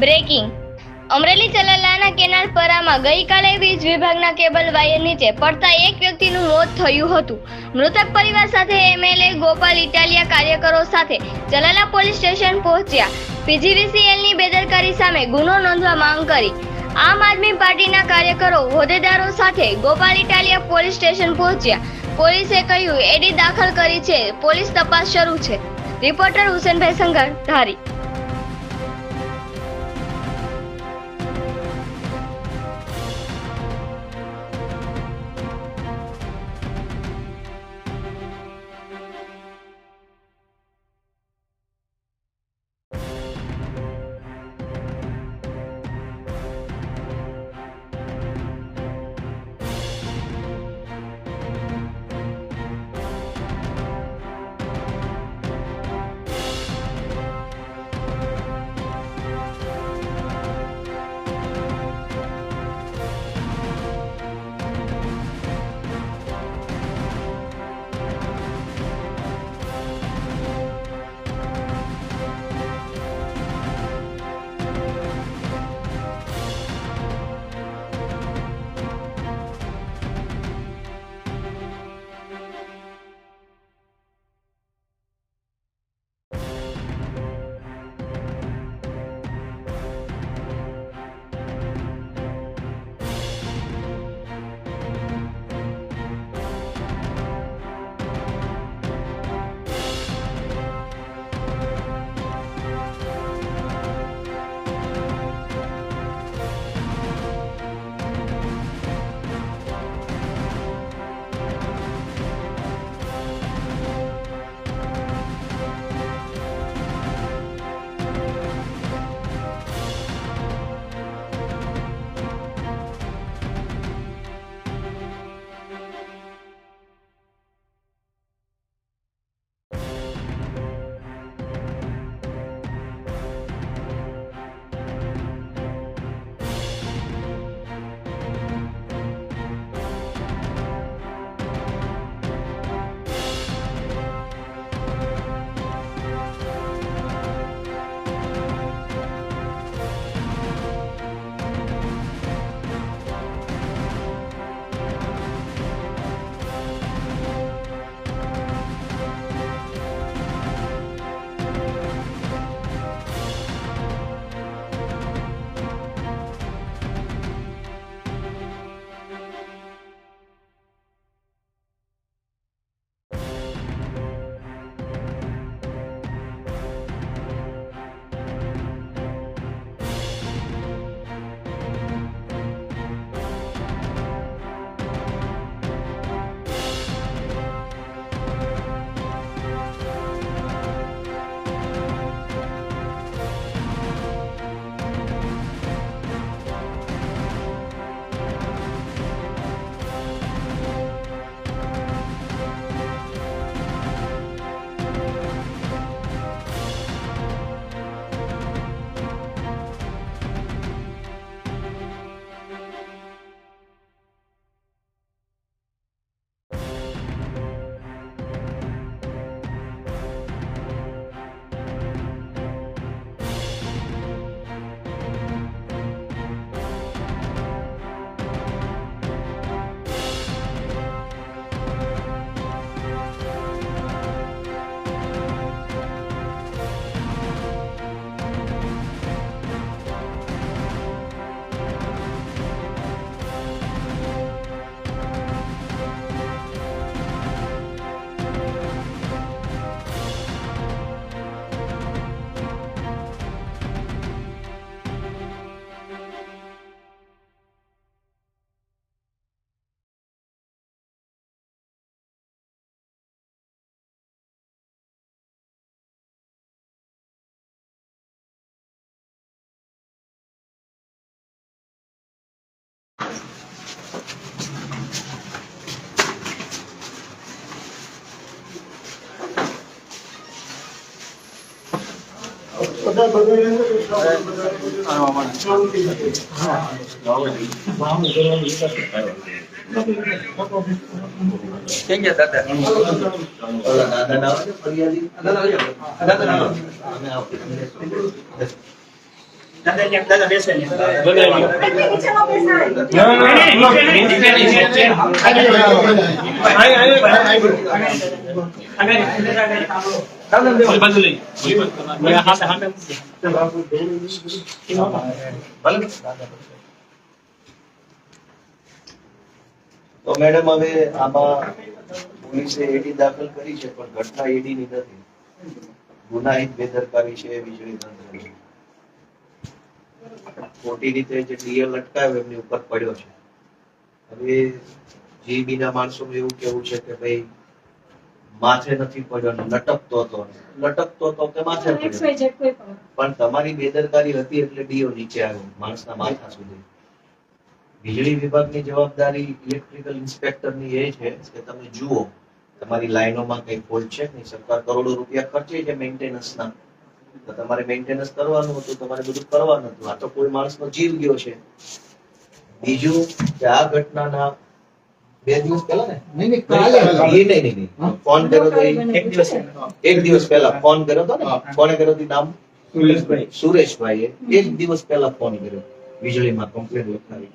Breaking Amreli ચલાલાના canal પરામાં ગઈકાલે વીજ વિભાગના કેબલ વાયર નીચે પડતા એક વ્યક્તિનું મોત થયું હતું. મૃતક પરિવાર સાથે એમએલએ ગોપાલ ઇટાલિયા કાર્યકરો સાથે ચલાલા પોલીસ સ્ટેશન પહોંચ્યા. પીજીવીસીએલની બેદરકારી સામે ગુનો નોંધવા માંગ કરી આમ આદમી પાર્ટીના કાર્યકરો હોદ્દેદારો સાથે ગોપાલ ઇટાલિયા પોલીસ સ્ટેશન પહોંચ્યા. પોલીસે કહ્યું એડી દાખલ કરી છે, પોલીસ તપાસ શરૂ છે. રિપોર્ટર હુસેનભાઈ સંઘાર, ધારી. દાદા બેસે ને તો મેડમ હવે આમાં પોલીસે એડી દાખલ કરી છે પણ ઘટના એડી ની નથી, ગુનાહિત બેદરકારી છે વીજળી તંત્રની. ખોટી રીતે જે ડીએલ અટકાવ્યો એમની ઉપર પડ્યો છે. હવે જીબી ના માણસોનું એવું કેવું છે કે ભાઈ માથે નથી પડ્યો, લટકતો હતો કે માથે પડ્યો, પણ તમારી બેદરકારી હતી એટલે ડીઓ નીચે આવ્યો માણસના માથા સુધી. વીજળી વિભાગની જવાબદારી ઇલેક્ટ્રિકલ ઇન્સ્પેક્ટરની એ છે કે તમે જુઓ તમારી લાઈનોમાં કઈ ફોલ્ટ છે નહીં. સરકાર કરોડો રૂપિયા ખર્ચે છે મેન્ટેનન્સના, તો તમારે મેન્ટેનન્સ કરવાનું હતું, તમારે બધું કરવાનું હતું. આ તો કોઈ માણસનો જીવ ગયો છે. બીજું કે આ ઘટનાના 2 દિવસ પહેલા ને નહીં ફોન કર્યો તો એક દિવસ પહેલા ફોન કર્યો હતો ને, કોણે કર્યો હતું નામ? સુરેશભાઈએ 1 દિવસ પહેલા ફોન કર્યો, વીજળીમાં કમ્પ્લેન લખાવી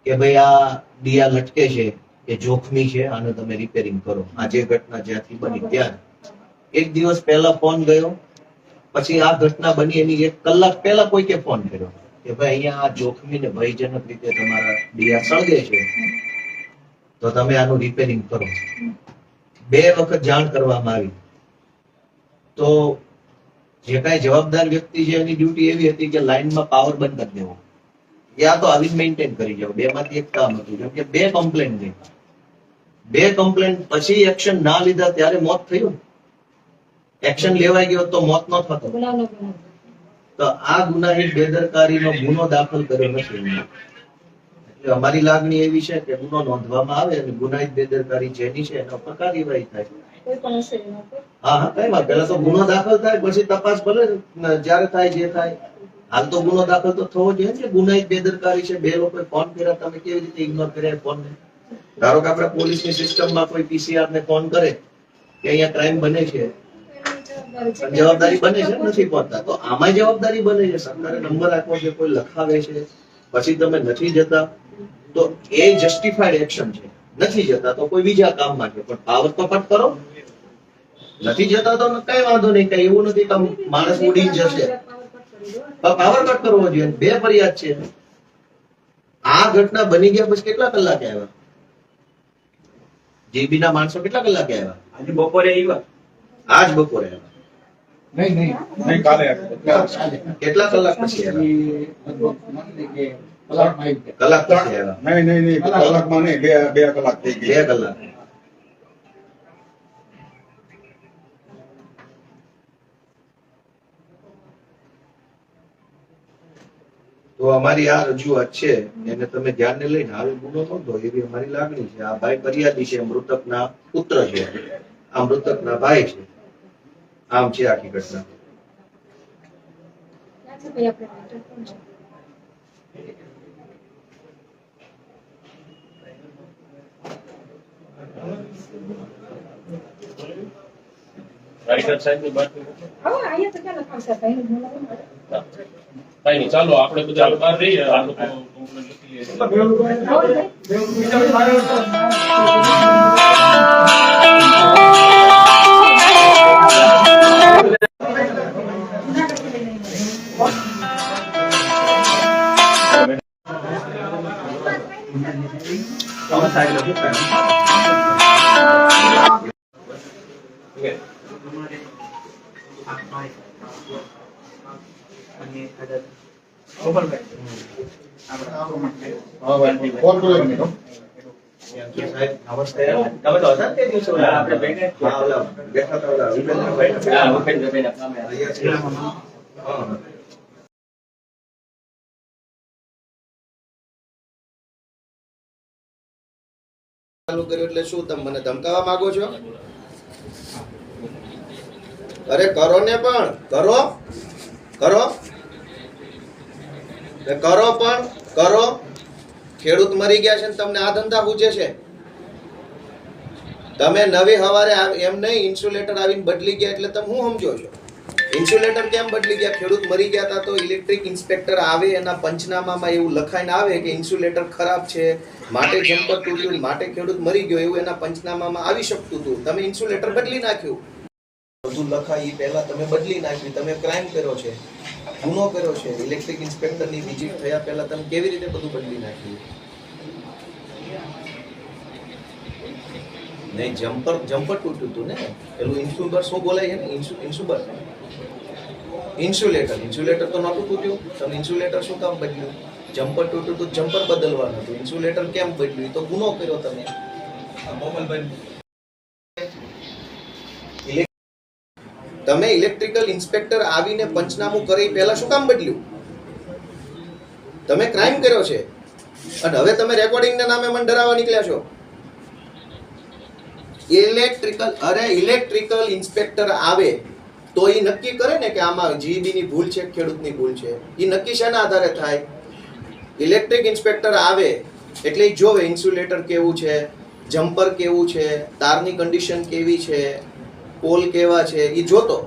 કે ભાઈ આ દિયા લટકે છે એ જોખમી છે, આને તમે રિપેરિંગ કરો. આ જે ઘટના જ્યાંથી બની ત્યાં 1 દિવસ પહેલા ફોન ગયો. પછી આ ઘટના બની એની 1 કલાક પહેલા કોઈકે ફોન કર્યો કે ભાઈ અહીંયા આ જોખમી ને ભયજનક રીતે તમારા દિયા સળગે છે, તો તમે આનું રિપેરિંગ કરો. 2 વખત જાણ કરવામાં આવી. તો જે કાંઈ જવાબદાર વ્યક્તિ છે એની ડ્યુટી એવી હતી કે લાઈનમાં પાવર બંધ કરી દેવો, યા તો આવી મેન્ટેન કરી જાવ. 2 માંથી 1 કામ હતું. કેમ કે 2 કમ્પ્લેન થઈ, 2 કમ્પ્લેન પછી એક્શન ના લીધા ત્યારે મોત થયું. એક્શન લેવાઈ ગયો તો મોત ન થતો. તો આ ગુનાહિત બેદરકારીનો ગુનો દાખલ કર્યો નથી. એટલે અમારી લાગણી એવી છે કે ગુનો નોંધવામાં આવે અને ગુનાહિત બેદરકારી જેની છે એના પર કાર્યવાહી થાય. હા, કઈ વાત, પેલા તો ગુનો દાખલ થાય પછી તપાસ ભલે જ્યારે થાય જે થાય. હાલ તો ગુનો દાખલ તો થવો જોઈએ કે ગુનાહિત બેદરકારી છે. 2 લોકોએ ફોન કર્યા, તમે કેવી રીતે ઇગ્નોર કર્યા ફોનને? ધારો કે આપણે પોલીસની સિસ્ટમમાં કોઈ પીસીઆર ને ફોન કરે કે અહીંયા ક્રાઇમ બને છે, જવાબદારી બને છે, નથી પહોંચતા. તો આમાં જવાબદારી બને છે. સરકારે નંબર આપ્યો છે, કોઈ લખાવે છે, પછી તમે નથી જતા, તો એ જસ્ટિફાઈડ એક્શન છે. નથી જતા તો કોઈ બીજા કામમાં છે, પણ પાવર તો કટ કરો. નથી જતા તો કઈ વાંધો નહીં, કઈ એવું નથી કે માણસ ઉડી જશે. પાવર કટ કરવો જોઈએ. 2 ફરિયાદ છે. આ ઘટના બની ગયા પછી કેટલા કલાકે આવ્યા? જીબી ના માણસો કેટલા કલાકે આવ્યા? આજે બપોરે આવ્યા. આજ બપોરે આવ્યા? નહીં કાલે કેટલા કલાક પછી આવ્યા? કલાક પછી આવ્યા? નહીં કલાકમાં નહીં, 2 કલાક થઈ ગઈ. 2 કલાક. તો અમારી આ રજૂઆત છે એને તમે ધ્યાને લઈને હાલ ગુનો નોંધો એવી અમારી લાગણી છે. આ ભાઈ ફરિયાદી છે, મૃતકના પુત્ર છે, આ મૃતકના ભાઈ છે. આમ છે આખી ઘટના. રાઇટર સાહેબની વાત કઈ નહીં, ચાલો આપણે બધા બહાર રહીએ. આ લોકો કમ્પ્લેન લખી ચાલુ કર્યું એટલે શું તમે મને ધમકાવવા માંગો છો? અરે કરો ને, પણ કરો પણ કરો. ખેડૂત મરી ગયા છે ને તમને આ ધંધા પૂછે છે. તમે નવી હવારે એમ નહીં ઇન્સ્યુલેટર આવીને બદલી ગયા એટલે તમે શું સમજો છો? ઇન્સ્યુલેટર કેમ બદલી ગયા? ખેડૂત મરી ગયા હતા તો ઇલેક્ટ્રિક ઇન્સ્પેક્ટર આવે, એના પંચનામામાં એવું લખાઈને આવે કે ઇન્સ્યુલેટર ખરાબ છે, માટે જમ્પર તૂટ્યું, માટે ખેડૂત મરી ગયો, એવું એના પંચનામામાં આવી શકતું હતું. તમે ઇન્સ્યુલેટર બદલી નાખ્યું, બધું લખાય એ પહેલા તમે બદલી નાખ્યું. તમે ક્રાઇમ કર્યો છે, ગુનો કર્યો છે. ઇલેક્ટ્રિક ઇન્સ્પેક્ટરની વિઝિટ થયા પહેલા તમે કેવી રીતે બધું બદલી નાખ્યું? નહીં, જમ્પર તૂટ્યું હતું ને, પેલું ઇન્સ્યુબર શું બોલાય છે ને, ઇન્સ્યુબર ઇન્સ્યુલેટર તો નહોતું તૂટ્યું. તમે ઇન્સ્યુલેટર શું કામ બદલ્યું? જમ્પર તૂટ્યું તો જમ્પર બદલવાનું હતું. ઇન્સ્યુલેટર કેમ બદલ્યું? તો ગુનો કર્યો તમે. તમે ઇલેક્ટ્રિકલ ઇન્સ્પેક્ટર આવીને પંચનામું કરી પહેલા શું કામ બદલ્યું? તમે ક્રાઇમ કર્યો છે અને હવે તમે રેકોર્ડિંગના નામે મને ડરાવવા નીકળ્યા છો. ઇલેક્ટ્રિકલ ઇન્સ્પેક્ટર આવે તો એ નક્કી કરે ને કે આમાં જીબી ની ભૂલ છે, ખેડૂતની ભૂલ છે. એ નક્કી શેના આધારે થાય? ઇલેક્ટ્રિક ઇન્સ્પેક્ટર આવે એટલે ઈ જોવે ઇન્સ્યુલેટર કેવું છે, જમ્પર કેવું છે, તારની કન્ડિશન કેવી છે, પોલ કેવા છે, એ જોતો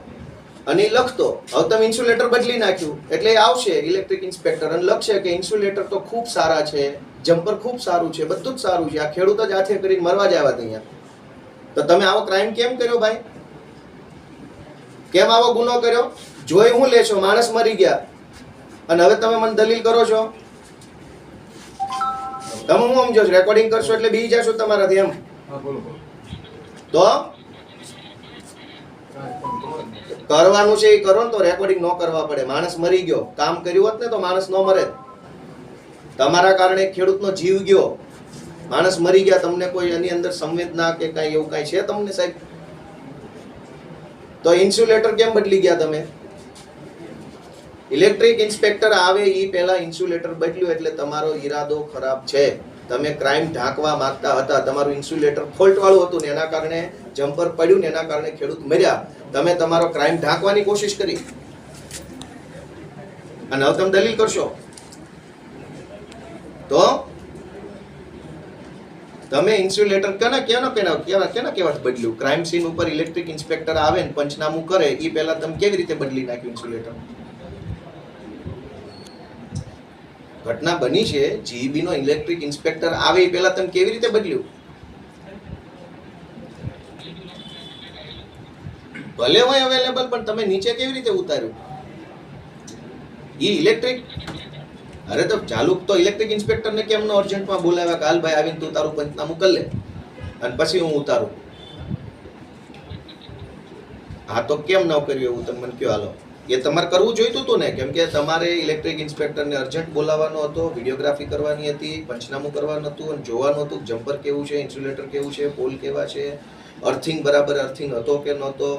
અને એ લખતો. હવે તમે ઇન્સ્યુલેટર બદલી નાખ્યું એટલે એ આવશે ઇલેક્ટ્રિક ઇન્સ્પેક્ટર અને લખશે કે ઇન્સ્યુલેટર તો ખૂબ સારા છે, જમ્પર ખૂબ સારું છે, બધું જ સારું છે, આ ખેડૂત જ હાથે કરીને મરવા જ આવ્યા અહીંયા. તો તમે આવો ક્રાઇમ કેમ કર્યો ભાઈ? કેમ આવો ગુનો કર્યો? જોઈ હું લેશો? માણસ મરી ગયા અને હવે તમે મને દલીલ કરો છો. તમે હું સમજો છો? રેકોર્ડિંગ કરશો એટલે બી જશો તમારાથી એમ? તો કરવાનું છે એ કરો ને, તો રેકોર્ડિંગ ન કરવા પડે. માણસ મરી ગયો, કામ કર્યું હોત ને તો માણસ ન મરે. તમારા કારણે ખેડૂતનો જીવ ગયો, માણસ મરી ગયા. તમને કોઈ એની અંદર સંવેદના કે કઈ એવું કઈ છે તમને સાહેબ? તો ઇન્સ્યુલેટર કેમ બદલી ગયા તમે? ઇલેક્ટ્રિક ઇન્સ્પેક્ટર આવે એ પહેલા ઇન્સ્યુલેટર બદલ્યું એટલે તમારો ઈરાદો ખરાબ છે. તમે ક્રાઇમ ઢાંકવા માંગતા હતા. તમારું ઇન્સ્યુલેટર ફોલ્ટ વાળું હતું ને એના કારણે જમ્પર પડ્યું ને એના કારણે ખેડૂત મર્યા. તમે તમારો ક્રાઇમ ઢાંકવાની કોશિશ કરી અને હવે તમે દલીલ કરશો તો તમે ઇન્સ્યુલેટર કેના કેવા બદલ્યું? ક્રાઇમ સીન ઉપર ઇલેક્ટ્રિક ઇન્સ્પેક્ટર આવે ને પંચનામું કરે એ પહેલા તમે કેવી રીતે બદલી નાખ્યું ઇન્સ્યુલેટર? ઘટના બની છે, જીબી નો ઇલેક્ટ્રિક ઇન્સ્પેક્ટર આવે એ પહેલા તમે કેવી રીતે બદલ્યું? ભલે હોય અવેલેબલ, પણ તમે નીચે કેવી રીતે ઉતાર્યું? ઈ ઇલેક્ટ્રિક અરે તો ચાલુ તો ઇલેક્ટ્રિક ઇન્સ્પેક્ટર ને કેમ નો અર્જન્ટમાં બોલાવ્યા કે હાલ ભાઈ આવીને તું તારું પંચનામું કરી લે અને પછી હું ઉતારું? હા તો કેમ ન કર્યું એવું તમે મને કયો? હાલો, એ તમારે કરવું જોઈતું હતું ને, કેમ કે તમારે ઇલેક્ટ્રિક ઇન્સ્પેક્ટરને અર્જન્ટ બોલાવવાનો હતો, વિડીયોગ્રાફી કરવાની હતી, પંચનામું કરવાનું હતું અને જોવાનું હતું જમ્પર કેવું છે, ઇન્સ્યુલેટર કેવું છે, પોલ કેવા છે, અર્થિંગ બરાબર અર્થિંગ હતો કે નહોતો,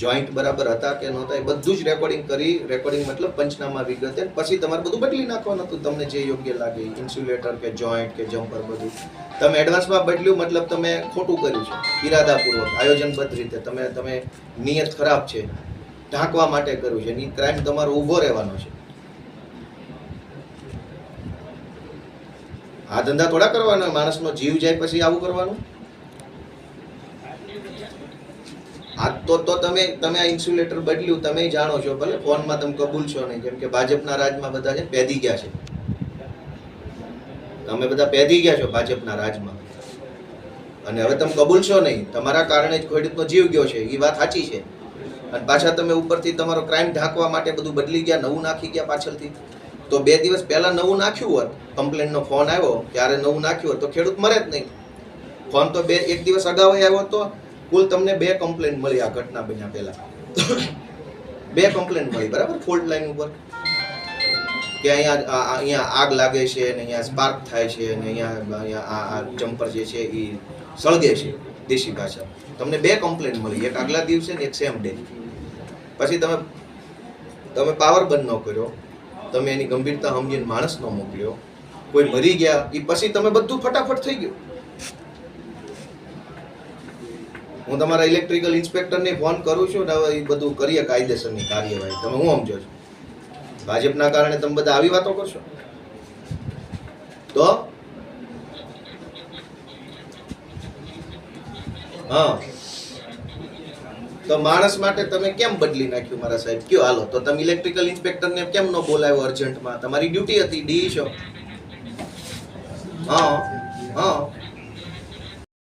જોઈન્ટ બરાબર હતા કે નહોતા, એ બધું જ રેકોર્ડિંગ કરી. રેકોર્ડિંગ મતલબ પંચનામા વિગતે. પછી તમારે બધું બદલી નાખવાનું હતું તમને જે યોગ્ય લાગે, ઇન્સ્યુલેટર કે જોઈન્ટ કે જમ્પર બધું. તમે એડવાન્સમાં બદલ્યું મતલબ તમે ખોટું કર્યું છે, ઈરાદાપૂર્વક, આયોજનબદ્ધ રીતે. તમે નિયત ખરાબ છે, ઢાંકવા માટે કર્યું છે. એની ક્રાઇમ તમારો ઊભો રહેવાનો છે. આ ધંધા થોડા કરવાના, માણસનો જીવ જાય પછી આવું કરવાનું? આ તો તમે આ ઇન્સ્યુલેટર બદલ્યું, તમે જાણો છો, ભલે ફોનમાં તમે કબૂલ છો નહીં, કેમ કે ભાજપના રાજમાં બધા છે પેદી ગયા છે. તમે બધા પેદી ગયા છો ભાજપના રાજમાં અને હવે તમે કબૂલ છો નહીં. તમારા કારણે જ ખેડૂતનો જીવ ગયો છે, એ વાત સાચી છે. અને પાછા તમે ઉપરથી તમારો ક્રાઇમ ઢાંકવા માટે બધું બદલી ગયા, નવું નાખી ગયા પાછળથી. તો 2 દિવસ પહેલા નવું નાખ્યું હોત, કમ્પ્લેનનો ફોન આવ્યો ત્યારે નવું નાખ્યું હોત તો ખેડૂત મરે જ નહીં. ફોન તો 1 દિવસ અગાઉ આવ્યો તો કુલ તમને 2 કમ્પ્લેન મળી. આ ઘટના બન્યા પહેલા 2 કમ્પ્લેન મળી, બરાબર, ફોલ્ટ લાઈન ઉપર કે અહીંયા આગ લાગે છે અને અહીંયા સ્પાર્ક થાય છે અને અહીંયા આ જમ્પર જે છે એ સળગે છે, દેશી ભાષા. તમને 2 કમ્પ્લેન મળી, એક આગલા દિવસે ને એક સેમ ડે. પછી તમે પાવર બંધ ન કર્યો, તમે એની ગંભીરતા સમજીને માણસ ન મોકલ્યો, કોઈ મરી ગયા એ પછી તમે બધું ફટાફટ થઈ ગયું. હું તમારા ઇલેક્ટ્રિકલ ઇન્સ્પેક્ટરને ફોન કરું છું ને હવે એ બધું કરીએ કાયદેસરની કાર્યવાહી. તમે હું સમજો છો? ભાજપના કારણે તમે બધા આવી વાતો કરશો તો? હા, તો માણસ માટે તમે કેમ બદલી નાખ્યું મારા સાહેબ? કયો હાલો તો તમે ઇલેક્ટ્રિકલ ઇન્સ્પેક્ટરને કેમ ન બોલાવ્યો અર્જન્ટમાં? તમારી ડ્યુટી હતી, ડી છો. હા હા